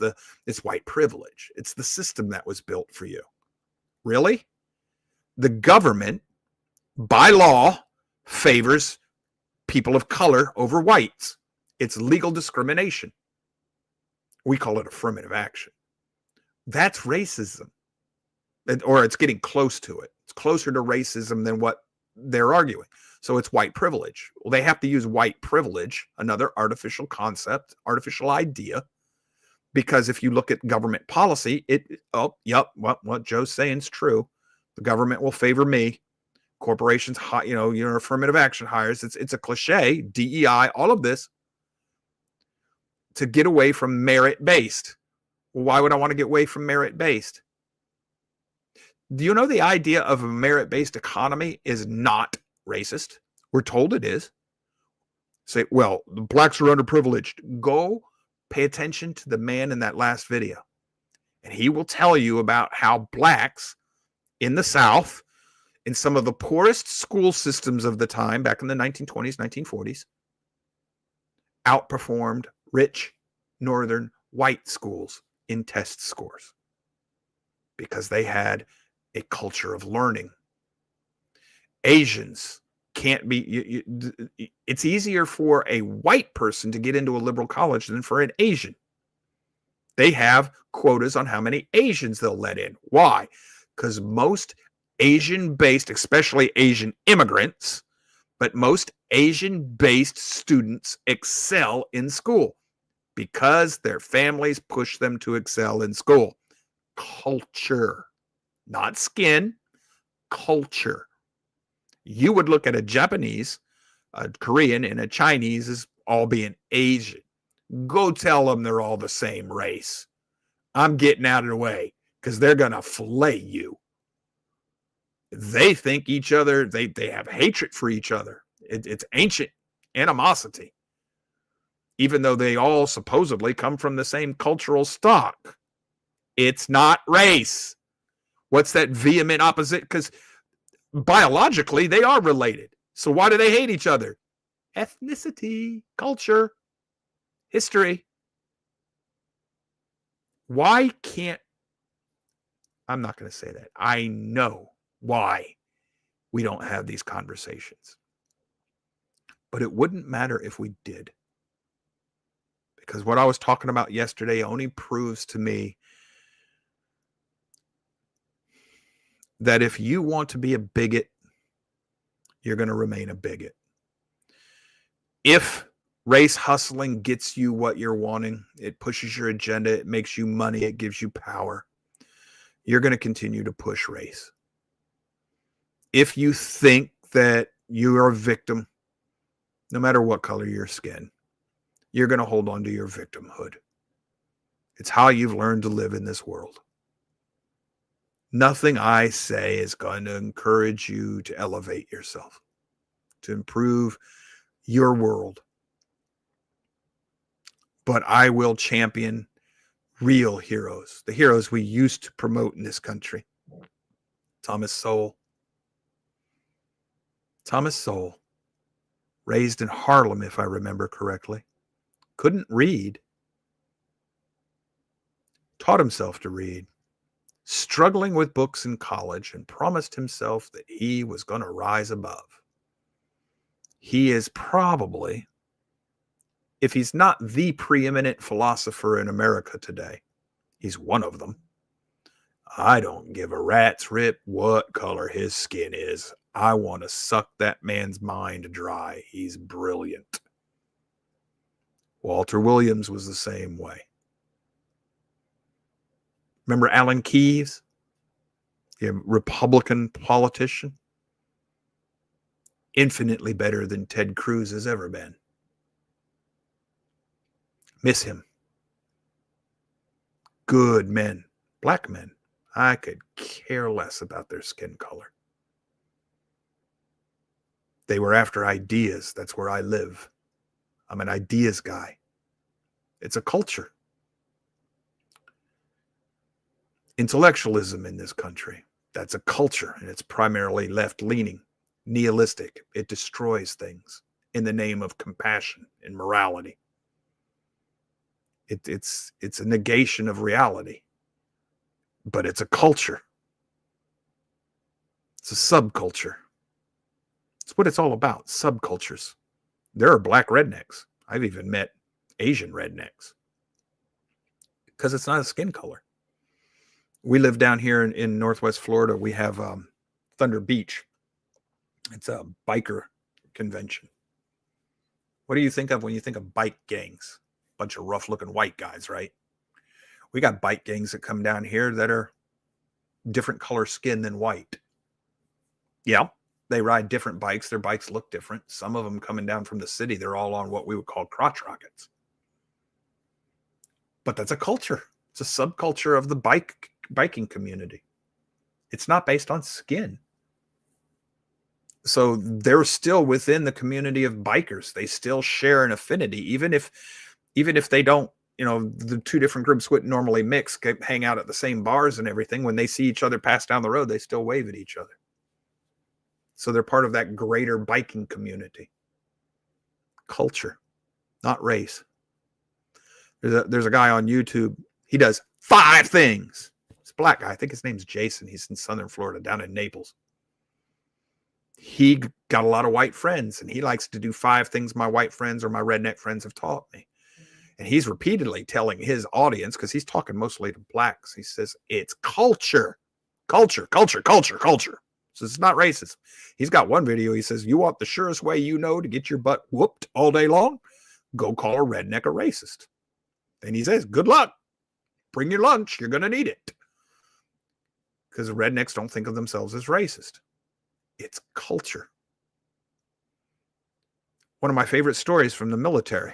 white privilege. It's the system that was built for you. Really? The government, by law, favors people of color over whites. It's legal discrimination. We call it affirmative action. That's racism. Or it's getting close to it. It's closer to racism than what they're arguing. So it's white privilege. Well, they have to use white privilege, another artificial concept, artificial idea, because if you look at government policy, what Joe's saying is true. The government will favor me. Corporations, your affirmative action hires. It's a cliche, DEI, all of this to get away from merit-based. Well, why would I want to get away from merit-based? Do you know the idea of a merit-based economy is not racist? We're told it is. Say, well, the blacks are underprivileged. Go pay attention to the man in that last video. And he will tell you about how blacks in the South, in some of the poorest school systems of the time, back in the 1920s, 1940s, outperformed rich northern white schools in test scores because they had a culture of learning. Asians can't be, it's easier for a white person to get into a liberal college than for an Asian. They have quotas on how many Asians they'll let in. Why? Because most Asian-based, especially Asian immigrants, but most Asian-based students excel in school because their families push them to excel in school. Culture, not skin, culture. You would look at a Japanese, a Korean, and a Chinese as all being Asian. Go tell them they're all the same race. I'm getting out of the way because they're going to fillet you. They think each other, they have hatred for each other. It's ancient animosity, even though they all supposedly come from the same cultural stock. It's not race. What's that vehement opposite? Because biologically, they are related. So why do they hate each other? Ethnicity, culture, history. Why can't, I'm not going to say that. I know why we don't have these conversations. But it wouldn't matter if we did. Because what I was talking about yesterday only proves to me that if you want to be a bigot, you're going to remain a bigot. If Race hustling gets you what you're wanting. It pushes your agenda. It makes you money. It gives you power. You're going to continue to push race. If you think that you are a victim, no matter what color your skin, you're going to hold on to your victimhood. It's how you've learned to live in this world. Nothing I say is going to encourage you to elevate yourself, to improve your world. But I will champion real heroes, the heroes we used to promote in this country. Thomas Sowell. Thomas Sowell, raised in Harlem, if I remember correctly, couldn't read, taught himself to read, struggling with books in college, and promised himself that he was going to rise above. He is probably, if he's not the preeminent philosopher in America today, he's one of them. I don't give a rat's rip what color his skin is. I want to suck that man's mind dry. He's brilliant. Walter Williams was the same way. Remember Alan Keyes, the Republican politician? Infinitely better than Ted Cruz has ever been. Miss him. Good men, black men. I could care less about their skin color. They were after ideas. That's where I live. I'm an ideas guy. It's a culture. Intellectualism in this country, that's a culture, and it's primarily left-leaning, nihilistic. It destroys things in the name of compassion and morality. It's a negation of reality, but it's a culture. It's a subculture. It's what it's all about, subcultures. There are black rednecks. I've even met Asian rednecks because it's not a skin color. We live down here in Northwest Florida. We have Thunder Beach. It's a biker convention. What do you think of when you think of bike gangs? Bunch of rough-looking white guys, right? We got bike gangs that come down here that are different color skin than white. Yeah, they ride different bikes. Their bikes look different. Some of them coming down from the city, they're all on what we would call crotch rockets. But that's a culture. It's a subculture of the biking community. It's not based on skin. So they're still within the community of bikers. They still share an affinity, even if they don't, the two different groups wouldn't normally mix, hang out at the same bars and everything. When they see each other pass down the road, they still wave at each other. So they're part of that greater biking community. Culture, not race. There's a guy on YouTube. He does 5 things. It's a black guy. I think his name's Jason. He's in Southern Florida, down in Naples. He got a lot of white friends, and he likes to do 5 things my white friends or my redneck friends have taught me. And he's repeatedly telling his audience, because he's talking mostly to blacks, he says, it's culture. Culture, culture, culture, culture. So it's not racist. He's got one video. He says, you want the surest way to get your butt whooped all day long? Go call a redneck a racist. And he says, good luck. Bring your lunch. You're going to need it. Because the rednecks don't think of themselves as racist. It's culture. One of my favorite stories from the military.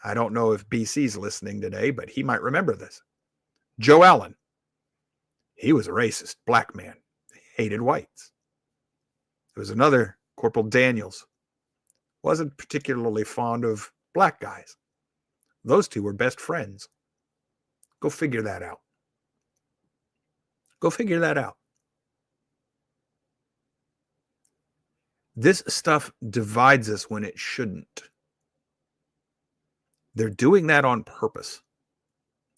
I don't know if BC's listening today, but he might remember this. Joe Allen. He was a racist, black man. Hated whites. There was another, Corporal Daniels. Wasn't particularly fond of black guys. Those two were best friends. Go figure that out. Go figure that out. This stuff divides us when it shouldn't. They're doing that on purpose.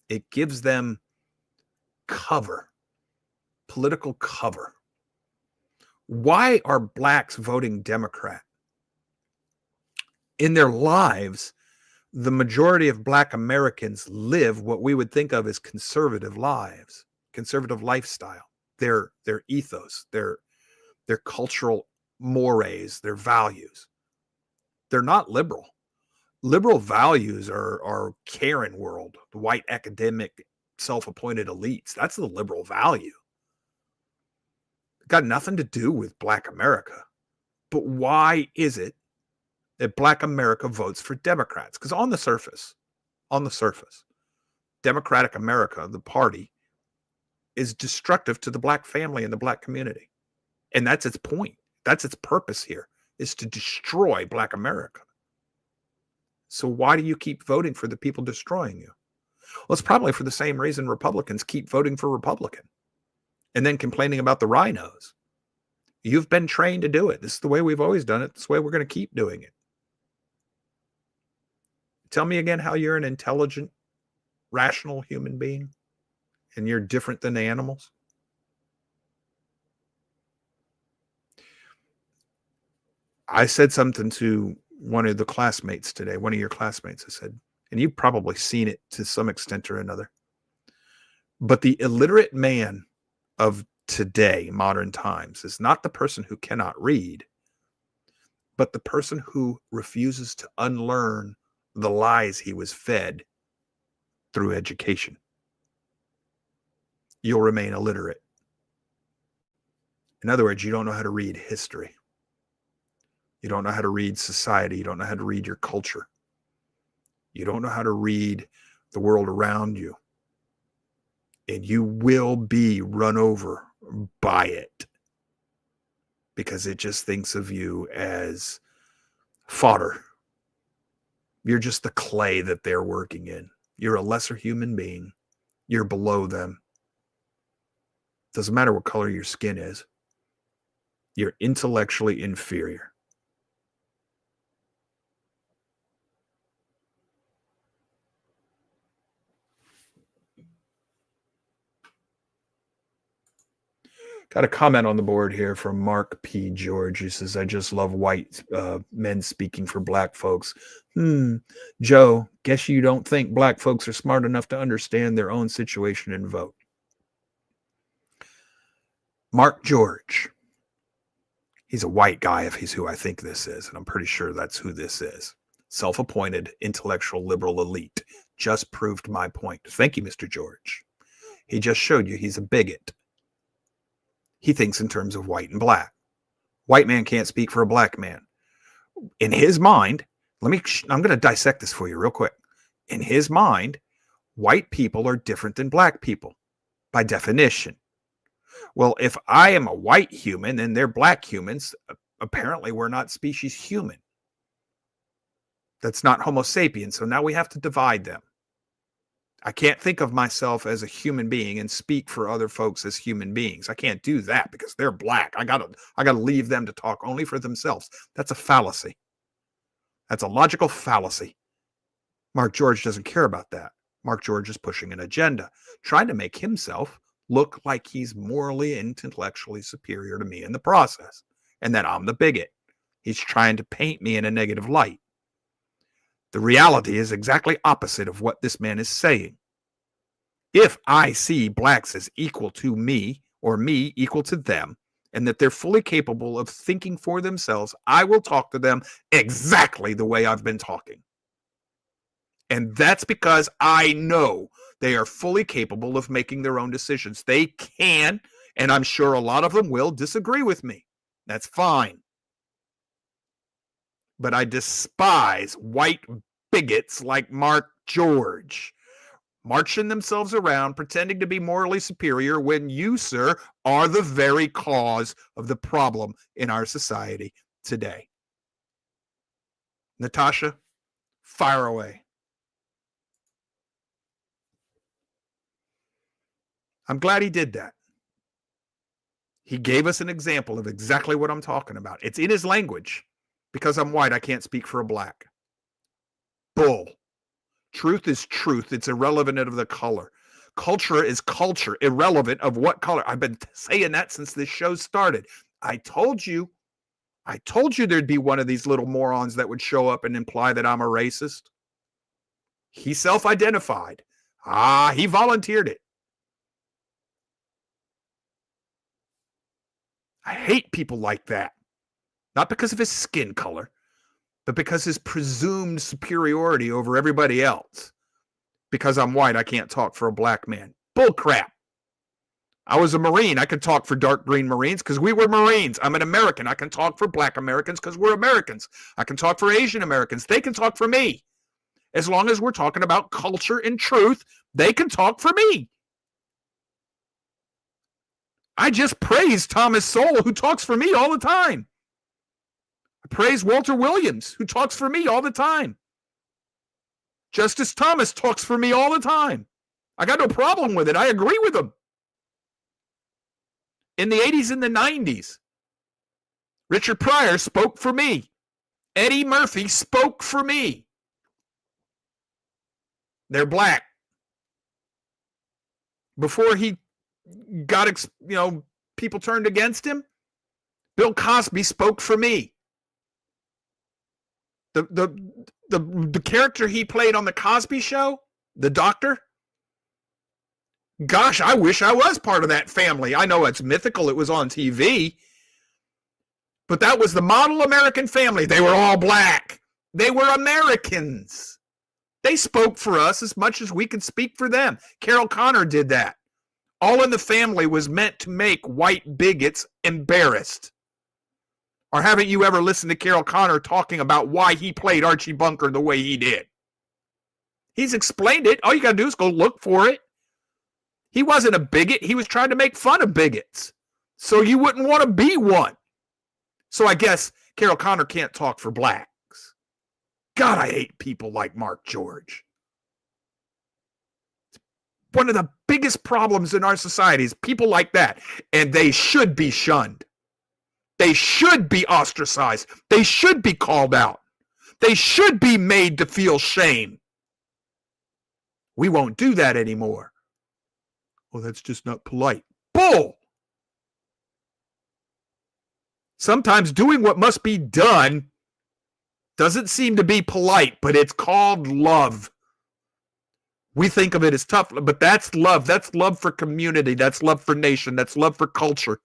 It gives them cover, political cover. Why are blacks voting Democrat? In their lives, the majority of black Americans live what we would think of as conservative lives, conservative lifestyle, their ethos, their cultural mores, their values. They're not liberal. Liberal values are Karen world, the white academic self-appointed elites. That's the liberal value. Got nothing to do with Black America. But why is it that Black America votes for Democrats? Because on the surface, Democratic America, the party, is destructive to the Black family and the Black community. And that's its point. That's its purpose here, is to destroy Black America. So why do you keep voting for the people destroying you? Well, it's probably for the same reason Republicans keep voting for Republican and then complaining about the rhinos. You've been trained to do it. This is the way we've always done it. This is the way we're going to keep doing it. Tell me again how you're an intelligent, rational human being and you're different than animals. I said something to one of the classmates today, one of your classmates. I said, and you've probably seen it to some extent or another, but the illiterate man of today, modern times, is not the person who cannot read, but the person who refuses to unlearn the lies he was fed through education. You'll remain illiterate. In other words, you don't know how to read history. You don't know how to read society. You don't know how to read your culture. You don't know how to read the world around you. And you will be run over by it because it just thinks of you as fodder. You're just the clay that they're working in. You're a lesser human being. You're below them. Doesn't matter what color your skin is. You're intellectually inferior. Got a comment on the board here from Mark P. George. He says, I just love white men speaking for Black folks. Joe, guess you don't think Black folks are smart enough to understand their own situation and vote. Mark George. He's a white guy if he's who I think this is, and I'm pretty sure that's who this is. Self-appointed intellectual liberal elite. Just proved my point. Thank you, Mr. George. He just showed you he's a bigot. He thinks in terms of white and black. White man can't speak for a black man. In his mind, I'm going to dissect this for you real quick. In his mind, white people are different than black people by definition. Well, if I am a white human and they're black humans, apparently we're not species human. That's not Homo sapiens. So now we have to divide them. I can't think of myself as a human being and speak for other folks as human beings. I can't do that because they're black. I gotta leave them to talk only for themselves. That's a fallacy. That's a logical fallacy. Mark George doesn't care about that. Mark George is pushing an agenda, trying to make himself look like he's morally and intellectually superior to me in the process, and that I'm the bigot. He's trying to paint me in a negative light. The reality is exactly opposite of what this man is saying. If I see blacks as equal to me or me equal to them, and that they're fully capable of thinking for themselves, I will talk to them exactly the way I've been talking. And that's because I know they are fully capable of making their own decisions. They can, and I'm sure a lot of them will disagree with me. That's fine. But I despise white bigots like Mark George, marching themselves around, pretending to be morally superior when you, sir, are the very cause of the problem in our society today. Natasha, fire away. I'm glad he did that. He gave us an example of exactly what I'm talking about. It's in his language. Because I'm white, I can't speak for a black. Bull. Truth is truth. It's irrelevant of the color. Culture is culture, irrelevant of what color. I've been saying that since this show started. I told you there'd be one of these little morons that would show up and imply that I'm a racist. He self-identified. He volunteered it. I hate people like that. Not because of his skin color, but because his presumed superiority over everybody else. Because I'm white, I can't talk for a black man. Bull crap. I was a Marine. I could talk for dark green Marines because we were Marines. I'm an American. I can talk for black Americans because we're Americans. I can talk for Asian Americans. They can talk for me. As long as we're talking about culture and truth, they can talk for me. I just praise Thomas Sowell, who talks for me all the time. I praise Walter Williams, who talks for me all the time. Justice Thomas talks for me all the time. I got no problem with it. I agree with him. In the 80s and the 90s, Richard Pryor spoke for me. Eddie Murphy spoke for me. They're black. Before he got, people turned against him, Bill Cosby spoke for me. The character he played on the Cosby Show, the doctor, gosh, I wish I was part of that family. I know it's mythical. It was on TV. But that was the model American family. They were all black. They were Americans. They spoke for us as much as we could speak for them. Carol Connor did that. All in the Family was meant to make white bigots embarrassed. Or haven't you ever listened to Carol Connor talking about why he played Archie Bunker the way he did? He's explained it. All you got to do is go look for it. He wasn't a bigot. He was trying to make fun of bigots. So you wouldn't want to be one. So I guess Carol Connor can't talk for blacks. God, I hate people like Mark George. One of the biggest problems in our society is people like that. And they should be shunned. They should be ostracized. They should be called out. They should be made to feel shame. We won't do that anymore. Well, that's just not polite. Bull! Sometimes doing what must be done doesn't seem to be polite, but it's called love. We think of it as tough, but that's love. That's love for community. That's love for nation. That's love for culture.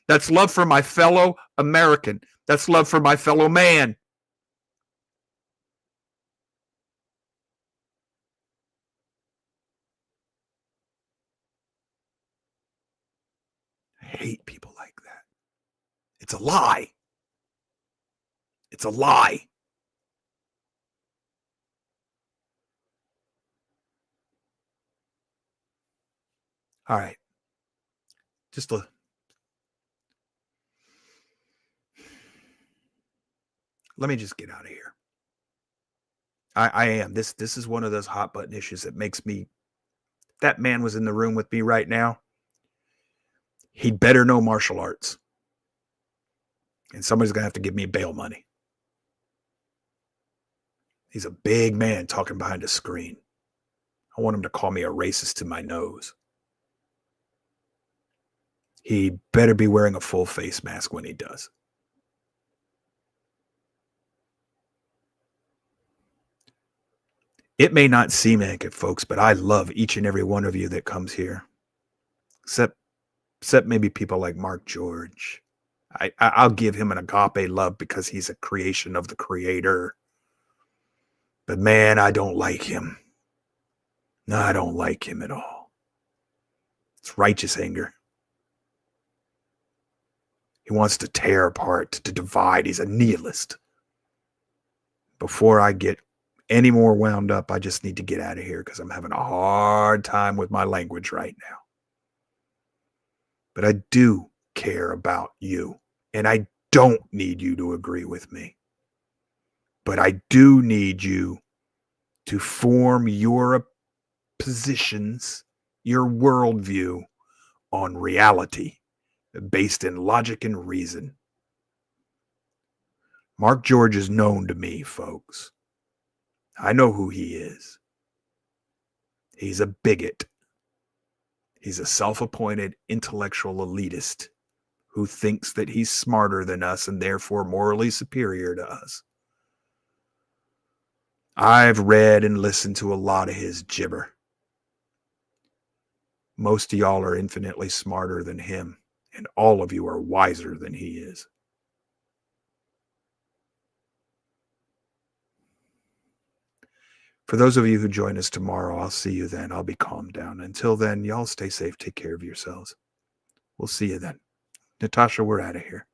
That's love for my fellow American. That's love for my fellow man. I hate people like that. It's a lie. It's a lie. All right. Let me just get out of here. I am. This is one of those hot button issues that makes me, if that man was in the room with me right now, he'd better know martial arts. And somebody's going to have to give me bail money. He's a big man talking behind a screen. I want him to call me a racist to my nose. He better be wearing a full face mask when he does. It may not seem like it, folks, but I love each and every one of you that comes here. Except maybe people like Mark George. I'll give him an agape love because he's a creation of the Creator. But man, I don't like him. No, I don't like him at all. It's righteous anger. He wants to tear apart, to divide. He's a nihilist. Before I get any more wound up, I just need to get out of here because I'm having a hard time with my language right now. But I do care about you, and I don't need you to agree with me. But I do need you to form your positions, your worldview on reality based in logic and reason. Mark George is known to me, folks. I know who he is. He's a bigot. He's a self-appointed intellectual elitist who thinks that he's smarter than us and therefore morally superior to us. I've read and listened to a lot of his gibber. Most of y'all are infinitely smarter than him, and all of you are wiser than he is. For those of you who join us tomorrow, I'll see you then. I'll be calmed down. Until then, y'all stay safe. Take care of yourselves. We'll see you then. Natasha, we're out of here.